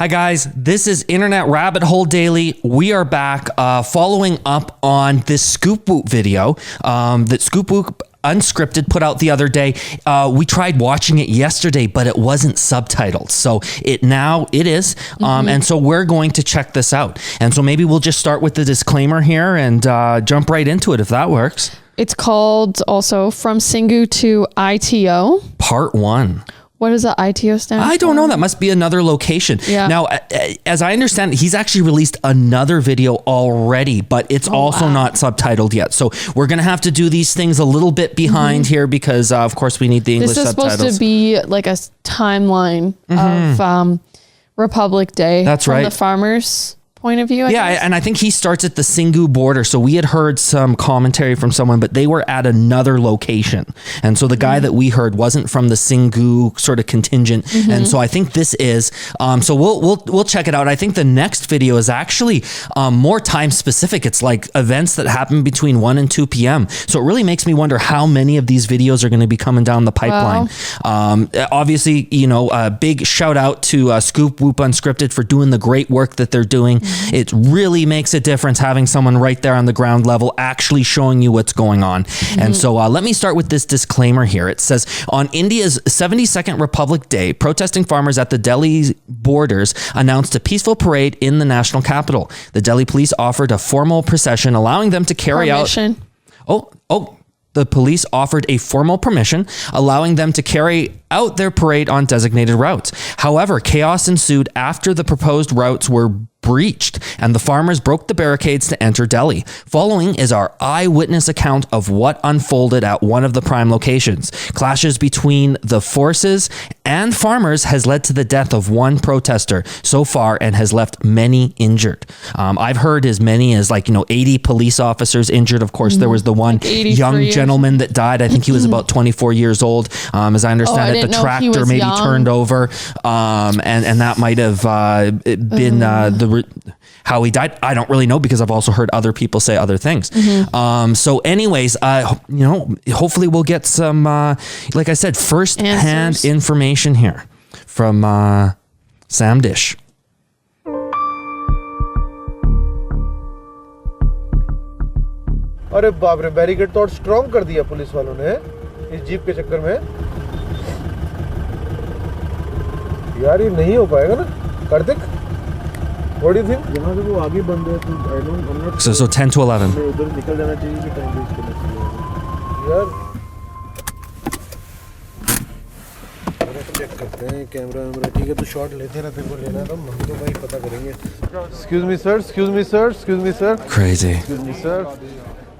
Hi guys, this is Internet Rabbit Hole Daily. We are back following up on this Scoop Whoop video that Scoop Whoop Unscripted put out the other day. We tried watching it yesterday, but it wasn't subtitled. So it is. And so we're going to check this out. And so maybe we'll just start with the disclaimer here and jump right into it if that works. It's called also From Singu to ITO. Part 1. What does the ITO stand for? I don't know. That must be another location. Yeah. Now, as I understand, he's actually released another video already, but it's also not subtitled yet. So we're going to have to do these things a little bit behind here because, of course, we need the English subtitles. This is supposed to be like a timeline of Republic Day. That's from right. the farmers' point of view, I guess. And I think he starts at the Singu border. So we had heard some commentary from someone, but they were at another location. And so the guy that we heard wasn't from the Singu sort of contingent. And so I think this is, so we'll check it out. I think the next video is actually more time specific. It's like events that happen between 1 and 2 p.m. So it really makes me wonder how many of these videos are going to be coming down the pipeline. Obviously, you know, a big shout out to Scoop Whoop Unscripted for doing the great work that they're doing. It really makes a difference having someone right there on the ground level actually showing you what's going on. And so let me start with this disclaimer here. It says, on India's 72nd Republic Day, protesting farmers at the Delhi borders announced a peaceful parade in the national capital. The Delhi police offered a formal procession allowing them to carry out... The police offered a formal permission, allowing them to carry out their parade on designated routes. However, chaos ensued after the proposed routes were breached and the farmers broke the barricades to enter Delhi. Following is our eyewitness account of what unfolded at one of the prime locations. Clashes between the forces and farmers has led to the death of one protester so far and has left many injured. I've heard as many as 80 police officers injured. Of course, there was the one young gentleman that died. I think he was about 24 years old. As I understand it, the tractor maybe turned over, and that might have been how he died. I don't really know because I've also heard other people say other things. So anyways, hopefully we'll get some, like I said, first-hand information here from Sam Dish. अरे बाप रे, barricade तो strong कर दिया police वालों ने इस jeep के चक्कर में। यार ये नहीं हो पाएगा ना Kartik? What do you think? यहाँ से वो आगे बंद है तो I don't, I'm not So 10 to 11. उधर निकल जाना चाहिए कि टाइम वेस्ट करना चाहिए यार। चेक करते हैं कैमरा ठीक है तो शॉट लेते रहते हैं, लेना तो हम तो भाई पता करेंगे। Excuse me sir, excuse me sir, excuse me sir. Crazy. Excuse me sir.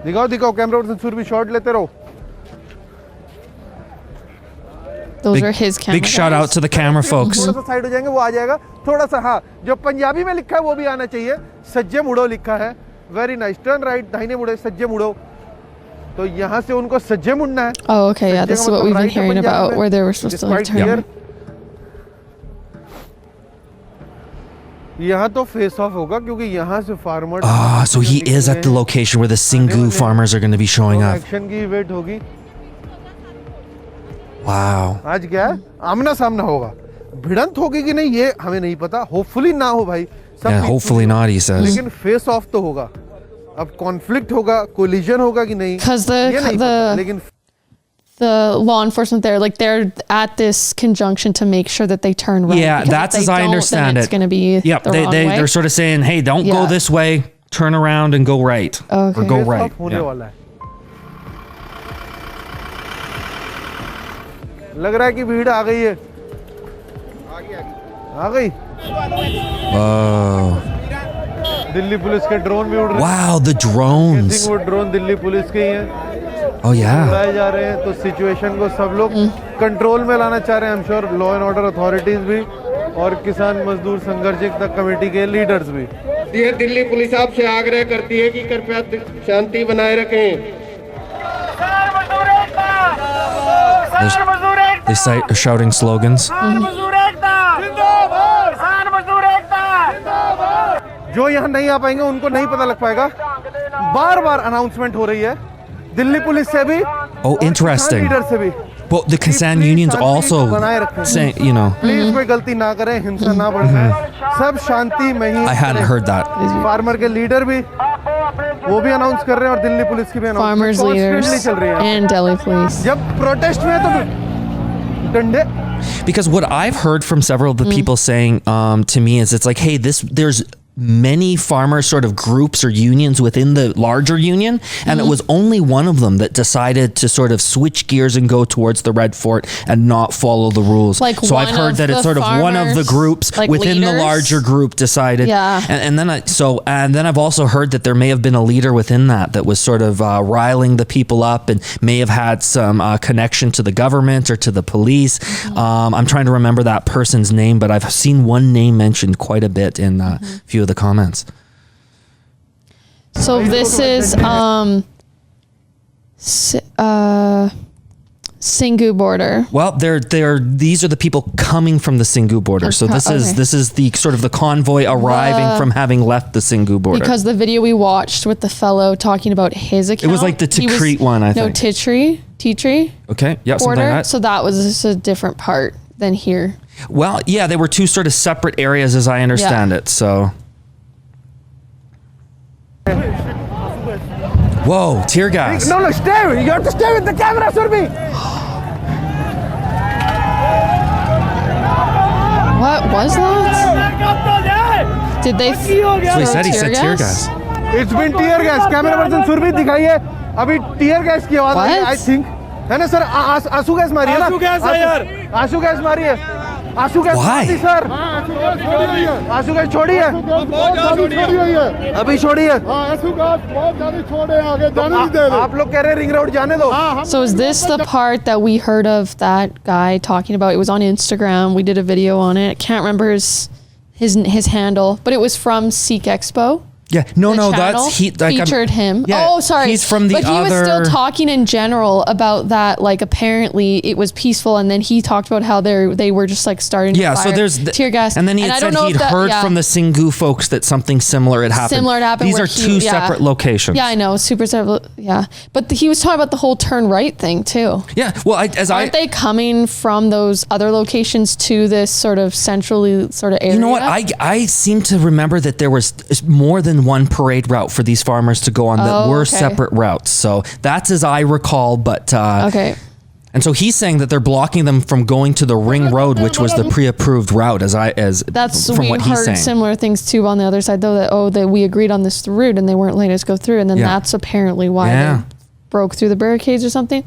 दिखाओ कैमरा और सेंसर भी शॉट लेते रहो। Those are his camera Big shout out to the camera folks. थोड़ा सा साइड हो जाएंगे, वो आ जाएगा थोड़ा सा। हाँ, जो पंजाबी में लिखा है वो भी आना चाहिए। सज्जे मुड़ो लिखा है, वेरी नाइस। टर्न राइट, दाहिने मुड़ो, सज्जे मुड़ो। तो यहाँ से उनको सज्जे मुड़ना है। Oh, okay, yeah, this is what we've been hearing about, where they were supposed to turn. यहाँ तो फेस ऑफ होगा क्योंकि यहाँ से farmer. So he is at the location where the Singu farmers are going to be showing up. Action की wait होगी। Wow. आज क्या है? आमना सामना होगा। भिड़ंत होगी कि नहीं ये हमें नहीं पता। Hopefully ना हो भाई। Yeah, hopefully not, he says. लेकिन फेस ऑफ तो होगा। अब कॉन्फ्लिक्ट होगा, कोलिजन होगा कि नहीं? Because the law enforcement there, they're at this conjunction to make sure that they turn right. Yeah, that's as I understand it. It's going to be the wrong way. They're sort of saying, hey, don't go this way, turn around and go right. Okay. Or go right. Yeah. लग रहा है कि भीड़ आ गई है। आ गई। Delhi police के drone भी उड़ रहे हैं। Wow, the drones. वो ड्रोन दिल्ली पुलिस के ही हैं। Oh yeah. उड़ाए जा रहे हैं तो सिचुएशन को सब लोग कंट्रोल में लाना चाह रहे हैं। I'm sure law and order authorities भी और किसान मजदूर संघर्ष एकता कमेटी के लीडर्स भी। ये दिल्ली पुलिस आपसे आग्रह करती है कि कृपया शांति बनाए रखें। They are shouting slogans. जो यहाँ नहीं आ पाएंगे उनको नहीं पता लग पाएगा। बार बार अनाउंसमेंट हो रही है दिल्ली पुलिस से भी, Oh, interesting. लीडर से भी। But the Kisan Please unions Shanti also बनाए रखें। saying, you know, प्लीज कोई गलती ना करें, हिंसा ना बढ़ाएं, सब शांति में ही I hadn't heard that. Farmer के लीडर भी वो भी अनाउंस कर रहे हैं और दिल्ली पुलिस की भी Farmers अनाउंस leaders चल रही है। and Delhi police. जब प्रोटेस्ट में है तो डंडे Because what I've heard from several of the people saying to me is it's like, hey, there's many farmer sort of groups or unions within the larger union, and it was only one of them that decided to sort of switch gears and go towards the Red Fort and not follow the rules. Like so I've one heard of that it's the sort of one of the farmers, groups like within the leaders? larger group decided. Yeah. And then I've also heard that there may have been a leader within that was sort of riling the people up and may have had some connection to the government or to the police. I'm trying to remember that person's name, but I've seen one name mentioned quite a bit in a few of the comments. So this is Singhu border. Well, these are the people coming from the Singhu border. So this Okay. is the sort of the convoy arriving from having left the Singhu border. Because the video we watched with the fellow talking about his account. was like the he was- Tikrit one, I think. No, Titri Okay, yeah, something border. like that. So that was just a different part than here. Well, yeah, they were two sort of separate areas as I understand it. So, whoa, tear gas. No, stay. You have to stay with the camera, Surbi. What was that? Did they? That's what he said. He said tear gas. It's been tear gas. Camera person Surbi दिखाइए. अभी tear gas की आवाज आई है, I What? think. है ना sir? आंसू gas मारी है ना? आंसू गैस है यार। आंसू गैस मारी है। आंसू गैस Why? मारी सर। आंसू गैस छोड़ी है। अभी छोड़ी है। आप लोग कह रहे हैं रिंग रोड जाने दो। So is this the part that we heard of that guy talking about? It was on Instagram. We did a video on it. I can't remember his handle, but it was from Sikh Expo. Yeah, The channel that's featured him. Yeah, Oh, sorry. he's from the but he was still other- talking in general about that. Like apparently it was peaceful, and then he talked about how they were just like starting. Yeah, to so fire there's tear gas, and then he I had don't said know he'd if that- heard yeah. from the Singhu folks that something similar had happened. Similar had happened. These where are two yeah. separate locations. Yeah, I know, super separate. Yeah, but he was talking about the whole turn right thing too. Yeah, well, Aren't they coming from those other locations to this sort of centrally sort of area? You know what? I seem to remember that there was more than one parade route for these farmers to go on that Oh, were okay. separate routes. So that's as I recall. But Okay. and so he's saying that they're blocking them from going to the ring road, which was the pre-approved route. That's from we what he's heard saying. similar things too on the other side though that we agreed on this route and they weren't letting us go through and then Yeah. that's apparently why Yeah. they broke through the barricades or something.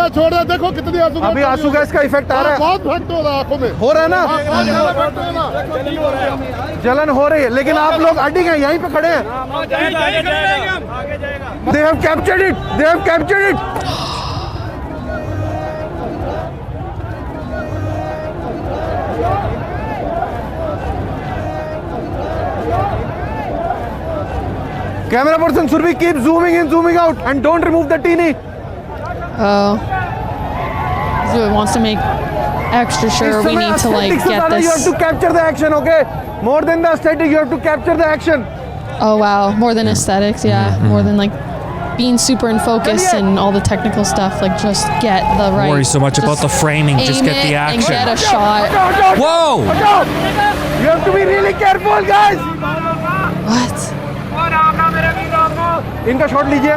अभी आंसू gas का effect आ रहा है। हो रहा है ना? जलन हो रही है, लेकिन आप लोग अडिग हैं, यहीं पे खड़े हैं। They have captured it. They have captured it. Camera person Surbi, keep zooming in, zooming out, and don't remove the teeny. Oh. So it wants to make extra sure इस we समय need to like aesthetic से get ज़्यादा you have this. to capture the action, okay? More than the aesthetic, you have to capture the action. Oh wow, more than aesthetics, yeah. More than like being super in focus and all the technical stuff, like just get the right. worry so much about just the framing, just aim get the it and action. get a shot. Whoa! You have to be really careful, guys. What? इनका shot लीजिए।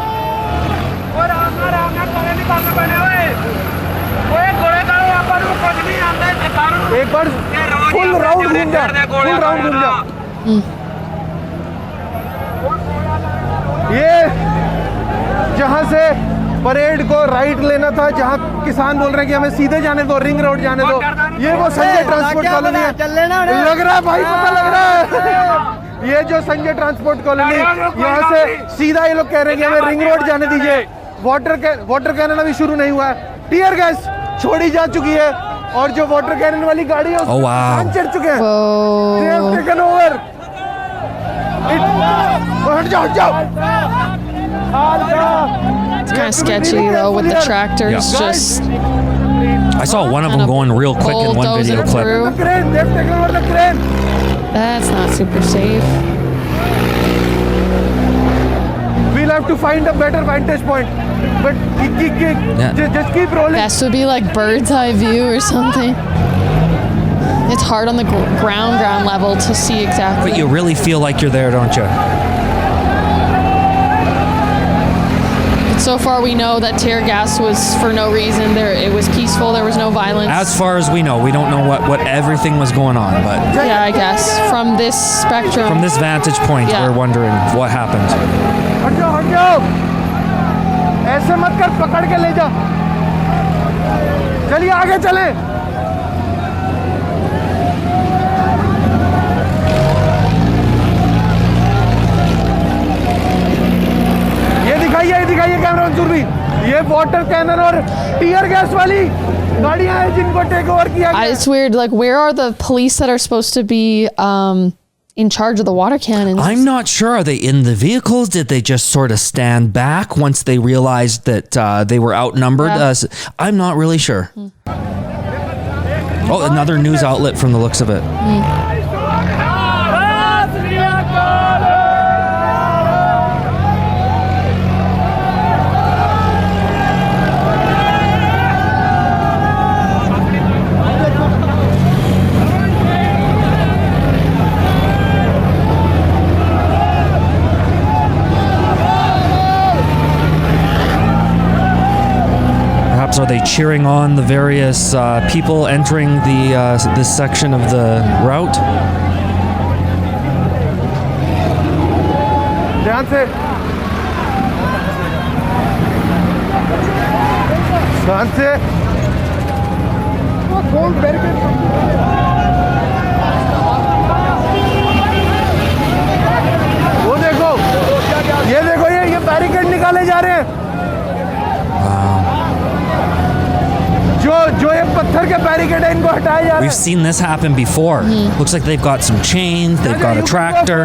एक बार full round घूम जा, full round घूम जा। ये जहां से परेड को राइट लेना था, जहां किसान बोल रहे हैं कि हमें सीधे जाने दो, रिंग रोड जाने दो, ये वो संजय ट्रांसपोर्ट कॉलोनी है। लग रहा है भाई, पता लग रहा है। ये जो संजय ट्रांसपोर्ट कॉलोनी, यहाँ से सीधा ये लोग कह रहे हैं कि हमें रिंग रोड जाने दीजिए। वाटर कैनन अभी शुरू नहीं हुआ है, टीयर गैस छोड़ी जा चुकी है और जो वाटर कैनन वाली गाड़ी है Oh, wow. उसमें चढ़ चुके हैं। Whoa. They have taken over. हट जाओ, हट जाओ। It's kind of sketchy though with the tractors Yeah. just I saw one of them Kind of going real quick in one video bulldozer clip. through. Crane, they have taken over the crane. That's not super safe. We'll have to find a better vantage point. But just keep rolling. Best would be like bird's eye view or something. It's hard on the ground level to see exactly. But you really feel like you're there, don't you? So far, we know that tear gas was for no reason. It was peaceful. There was no violence. As far as we know, we don't know what everything was going on, but yeah, I guess from this spectrum, from this vantage point, Yeah. we're wondering what happened. हट जाओ ऐसे मत कर पकड़ के ले जा चलिए आगे चलें ये दिखाइए कैमरा मंसूर भी ये वाटर कैनन और टीयर गैस वाली गाड़ियां हैं जिनको टेक ओवर किया गया it's weird. Like, where are the police that are supposed to be in charge of the water cannons? I'm not sure. Are they in the vehicles? Did they just sort of stand back once they realized that they were outnumbered? Yeah. I'm not really sure. Oh, another news outlet from the looks of it. Perhaps are they cheering on the various people entering this section of the route? ध्यान से ध्यान से वो देखो ये barricade निकाले जा रहे हैं जो ये पत्थर के बैरिकेड है इनको हटाए जा रहे We've seen this happen before. Looks like they've got some chains, they've got a tractor.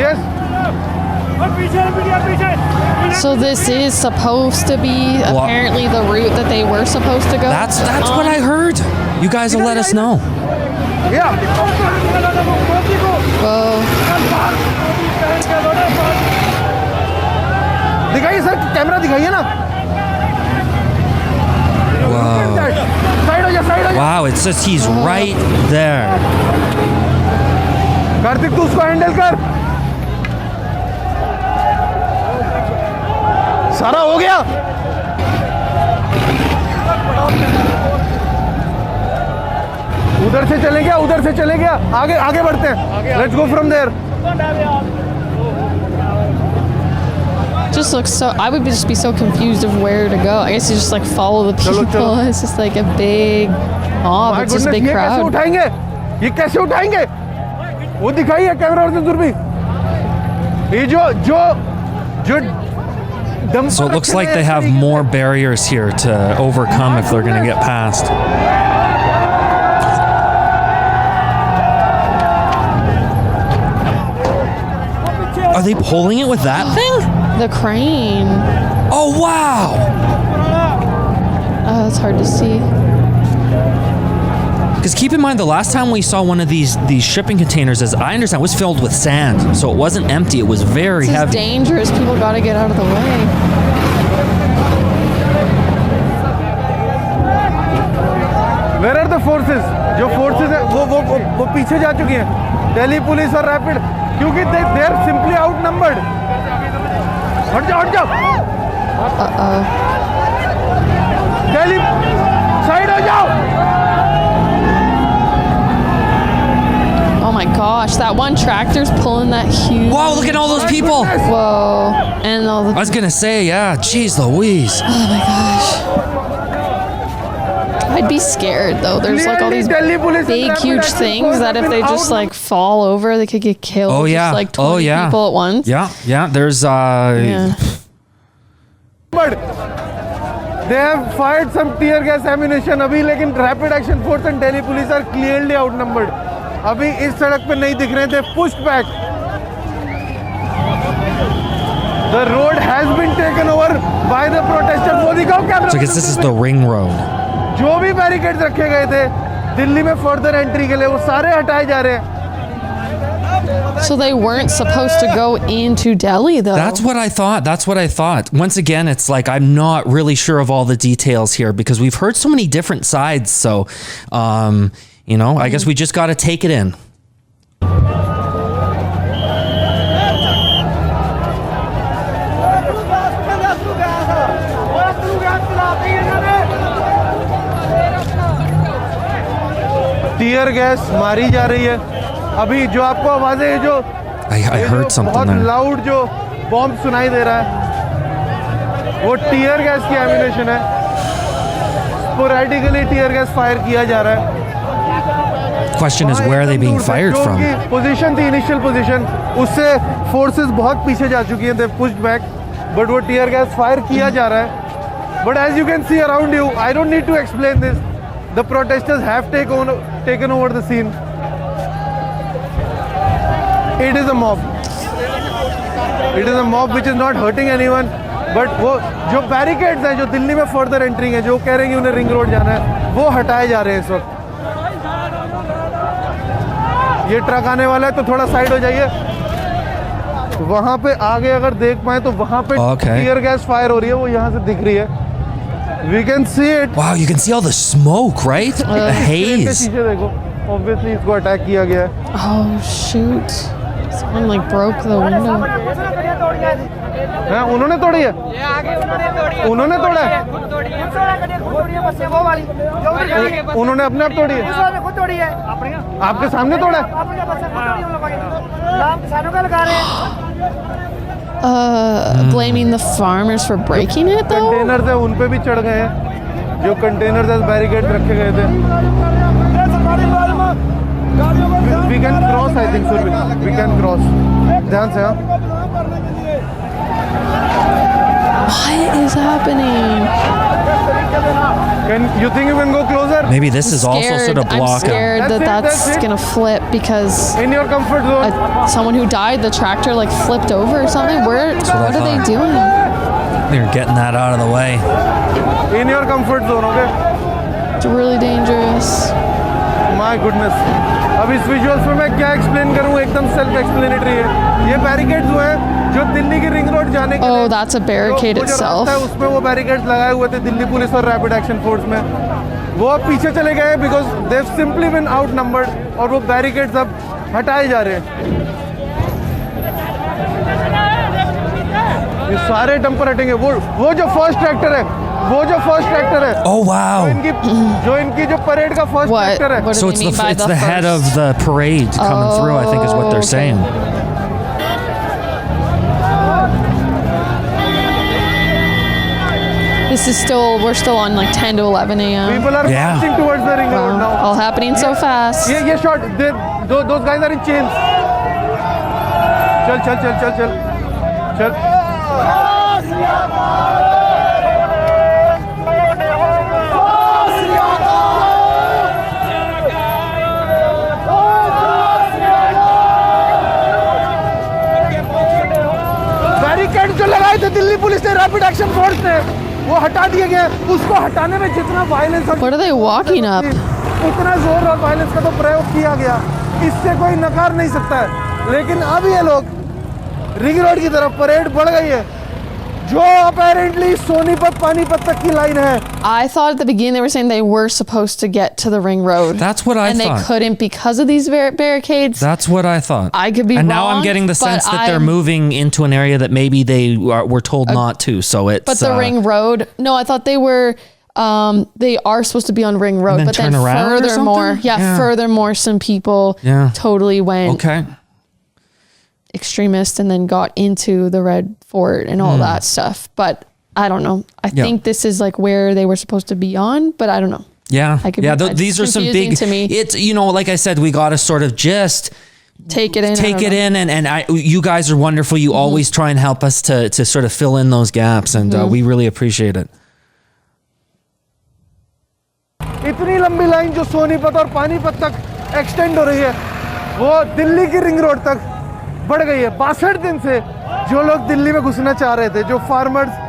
Yes. So this is supposed to be apparently the route that they were supposed to go. That's what I heard. You guys will let us know. Yeah. Whoa. दिखाइए sir camera दिखाइए ना side हो जा Wow, it says he's right there. Kartik तू उसको handle कर सारा हो गया उधर से चले गया आगे बढ़ते हैं let's go from there Just looks so. I would just be so confused of where to go. I guess you just like follow the people. चलो. It's just like a big mob. It's just a big ये कैसे crowd. उठाएंगे ये कैसे उठाएंगे वो दिखाइए camera और दूर भी ये जो So it looks like they have more barriers here to overcome if they're going to get past. Are they pulling it with that thing? The crane. Oh, wow. Oh, that's hard to see. Because keep in mind, the last time we saw one of these shipping containers, as I understand, was filled with sand. So it wasn't empty. It was very This is heavy. dangerous. People got to get out of the way. Where are the forces? जो forces है वो पीछे जा चुकी हैं Delhi police और rapid क्योंकि they are simply outnumbered हट जाओ दिल्ली साइड हो जाओ Oh my gosh, that one tractor's pulling that huge. Wow, look at all those people. Whoa. And all the. I was going to say, yeah, jeez Louise. Oh my gosh. I'd be scared though. There's like all these big, huge things that if they just like fall over, they could get killed. Oh, yeah. Just, like 20 people at once. Yeah. There's, Yeah. But they have fired some tear gas ammunition अभी लेकिन rapid action force and Delhi police are clearly outnumbered. अभी इस सड़क पे नहीं दिख रहे थे pushed back. The road has been taken over by the protesters. वो दिखाओ camera. so I guess this is the ring road. जो भी बैरिकेड्स रखे गए थे दिल्ली में फर्दर एंट्री के लिए वो सारे हटाए जा रहे हैं So they weren't supposed to go into Delhi, though. That's what I thought. Once again, it's like I'm not really sure of all the details here because we've heard so many different sides. So, I guess we just got to take it in. Tear gas मारी जा रही है अभी जो आपको आवाजें जो I heard something बहुत there. लाउड जो बॉम्ब सुनाई दे रहा है वो टीयर गैस की एम्यूनेशन है स्पोरेडिकली टीयर गैस फायर किया जा रहा है Question is, where are they being fired from? Position थी इनिशियल पोजीशन उससे फोर्सेस बहुत पीछे जा चुकी हैं दे पुश्ड बैक बट वो टीयर गैस फायर किया जा रहा है but as you can see around you I don't need to explain this the protesters have taken over the scene. It is a mob. It is a mob which is not hurting anyone. But वो जो barricades हैं जो दिल्ली में further entering है जो कह रहे हैं कि उन्हें रिंग रोड जाना है वो हटाए जा रहे हैं इस वक्त ये ट्रक आने वाला है तो थोड़ा साइड हो जाइए वहाँ पे आगे अगर देख पाए तो वहाँ पे टीयर गैस फायर हो रही है वो यहाँ से दिख रही है We can see it. Wow, you can see all the smoke, right? The haze. शीशे देखो obviously इसको अटैक किया गया है Oh shoot! Someone like broke the window. हाँ उन्होंने तोड़ी है उन्होंने तोड़ा है उन्होंने अपने आप तोड़ी है आपके सामने तोड़ा है Blaming the farmers for breaking it though? Container थे उन पे भी चढ़ गए हैं जो कंटेनर बैरिकेड रखे गए थे we can cross I think sir we can cross ध्यान से हाँ What is happening? Can you think you can go closer? Maybe this is also sort of I'm blocking. scared that that's gonna flip because In your comfort zone. someone who died, the tractor like flipped over or something. what I What are they thought. doing? They're getting that out of the way. In your comfort zone, okay? It's really dangerous. My goodness. अब इस visuals में मैं क्या explain करूं एकदम self explanatory है ये barricades जो है जो दिल्ली की रिंग रोड जाने के Oh, that's a barricade वो जो itself. रास्ता है उसमें वो बैरिकेड्स लगाए हुए थे दिल्ली पुलिस और रैपिड एक्शन फोर्स में वो अब पीछे चले गए because they have simply been outnumbered और वो बैरिकेड्स अब हटाए जा रहे हैं ये सारे डंपर हटेंगे वो जो फर्स्ट ट्रैक्टर है वो जो फर्स्ट ट्रैक्टर है Oh wow! जो इनकी जो परेड का फर्स्ट What? ट्रैक्टर है What do So they it's mean by the head of first? the parade coming through. I think is what they're okay. saying. This is we're still on like 10 to 11 a.m. People are Yeah. marching towards the ring road now. All happening so fast. ये shot, those guys are in chains. चल. Barricade जो लगाए थे Delhi police ने rapid action force ने वो हटा दिए गए उसको हटाने में जितना वायलेंस और What are they walking up? उतना जोर और वायलेंस का तो प्रयोग किया गया इससे कोई नकार नहीं सकता है लेकिन अब ये लोग रिंग रोड की तरफ परेड बढ़ गई है जो अपेरेंटली सोनीपत पानीपत तक की लाइन है I thought at the beginning they were saying they were supposed to get to the ring road. That's what I and thought. they couldn't because of these barricades. That's what I thought. I could be and now I'm wrong, getting the but sense that they're I'm- moving into an area that maybe they were told not to. So it's. But the ring road, no, I thought they were. They are supposed to be on ring road, then but then turn around or furthermore, something? furthermore, some people Yeah. totally went Okay. extremist and then got into the Red Fort and all that stuff. But I don't know. I Yeah. think this is like where they were supposed to be on, but I don't know. Yeah. I could yeah. be- it's These are some confusing big. to me. It's like I said, we got to sort of just Take it in. take it in, and you guys are wonderful. You always try and help us to sort of fill in those gaps, and we really appreciate it. इतनी लंबी line जो सोनीपत और पानीपत तक extend हो रही है वो दिल्ली की रिंग रोड तक बढ़ गई है 62 दिन से जो लोग दिल्ली में घुसना चाह रहे थे जो फार्मर्स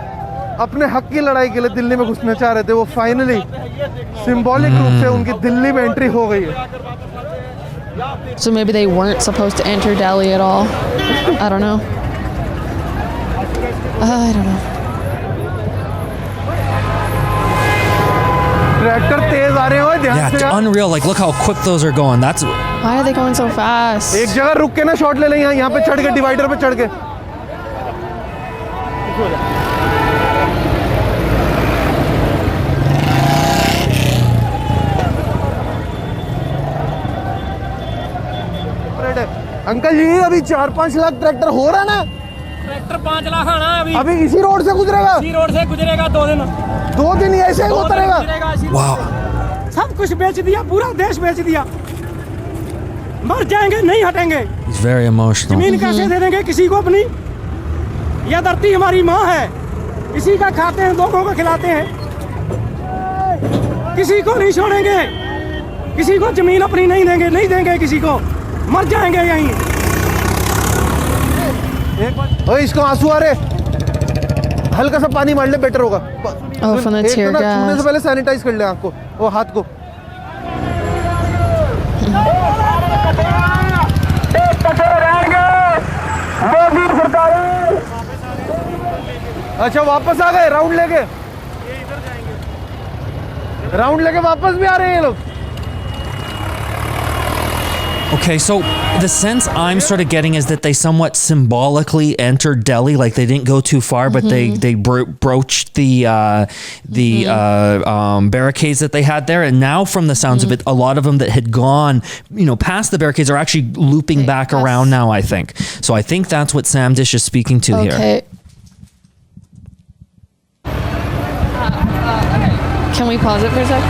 अपने हक की लड़ाई के लिए दिल्ली में घुसना चाह रहे थे वो फाइनली सिंबॉलिक रूप से उनकी दिल्ली में एंट्री हो गई है So maybe they weren't supposed to enter Delhi at all. I don't know. I don't know. Tractor तेज आ रहे हो ध्यान Yeah, से it's यार। unreal. Like, look how quick those are going. That's Why are they going so fast? एक जगह रुक के ना शॉट ले लें यहाँ पे चढ़ के डिवाइडर पे चढ़ के अंकल जी अभी 4-5 लाख ट्रैक्टर हो रहा है ना ट्रैक्टर 5 लाख आना है अभी अभी इसी रोड से गुजरेगा इसी रोड से गुजरेगा 2 दिन 2 दिन ही ऐसे ही होता रहेगा गुजरेगा इसी wow. सब कुछ बेच दिया पूरा देश बेच दिया मर जाएंगे नहीं हटेंगे He's very emotional. जमीन कैसे दे देंगे किसी को अपनी यह धरती हमारी माँ है इसी का खाते हैं लोगों को खिलाते हैं किसी को नहीं छोड़ेंगे किसी को जमीन अपनी नहीं देंगे किसी को मर जाएंगे यहीं ओए इसको आंसू आ रहे हल्का सा पानी मार ले बेटर होगा Oh, from the एक tear तो ना छूने gas. से पहले सैनिटाइज कर ले आंख को वो हाथ को अच्छा वापस आ गए राउंड लेके वापस भी आ रहे हैं ये लोग Okay, so the sense I'm sort of getting is that they somewhat symbolically entered Delhi, like they didn't go too far, but they broached the barricades that they had there, and now from the sounds of it, a lot of them that had gone, past the barricades are actually looping back around now. I think so. I think that's what Sam Dish is speaking to here. Okay. Can we pause it for a sec?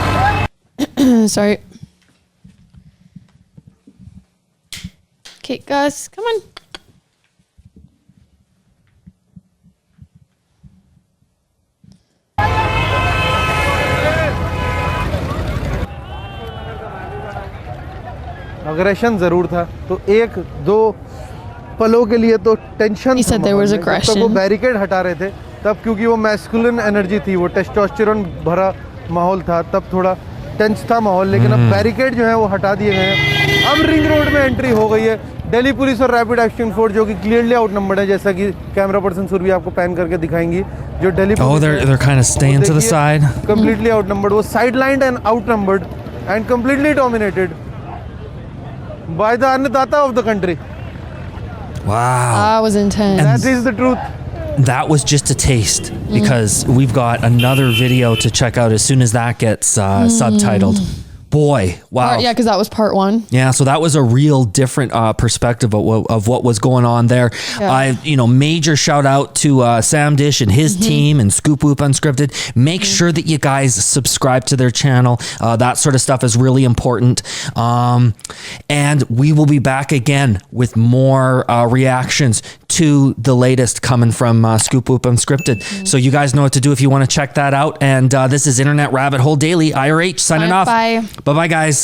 Sorry. Okay, Gus, come on. Aggression जरूर था तो एक दो पलों के लिए तो tension He said there was aggression. तब वो बैरिकेड हटा रहे थे तब क्योंकि वो मैस्कुलिन एनर्जी थी वो टेस्टोस्टेरोन भरा माहौल था तब थोड़ा टेंस था माहौल लेकिन अब बैरिकेड जो है वो हटा दिए गए हैं अब रिंग रोड में एंट्री हो गई है दिल्ली पुलिस और रैपिड एक्शन फोर्स जो कि क्लियरली आउटनंबर्ड है जैसा कि कैमरा पर्सन सुरभि आपको पैन करके दिखाएंगी जो Delhi Oh, they're kind of staying to the side. Completely outnumbered वो sidelined and outnumbered and completely dominated by the annadata of the country Wow. That was intense. That is the truth That was just a taste because we've got another video to check out as soon as that gets subtitled. Boy, wow. Yeah, because that was part 1. Yeah, so that was a real different perspective of what was going on there. Yeah. Major shout out to Sam Dish and his team and Scoop Whoop Unscripted. Make sure that you guys subscribe to their channel. That sort of stuff is really important. And we will be back again with more reactions to the latest coming from Scoop Whoop Unscripted. So you guys know what to do if you want to check that out. And this is Internet Rabbit Hole Daily. IRH signing Bye, off. bye. Bye-bye, guys.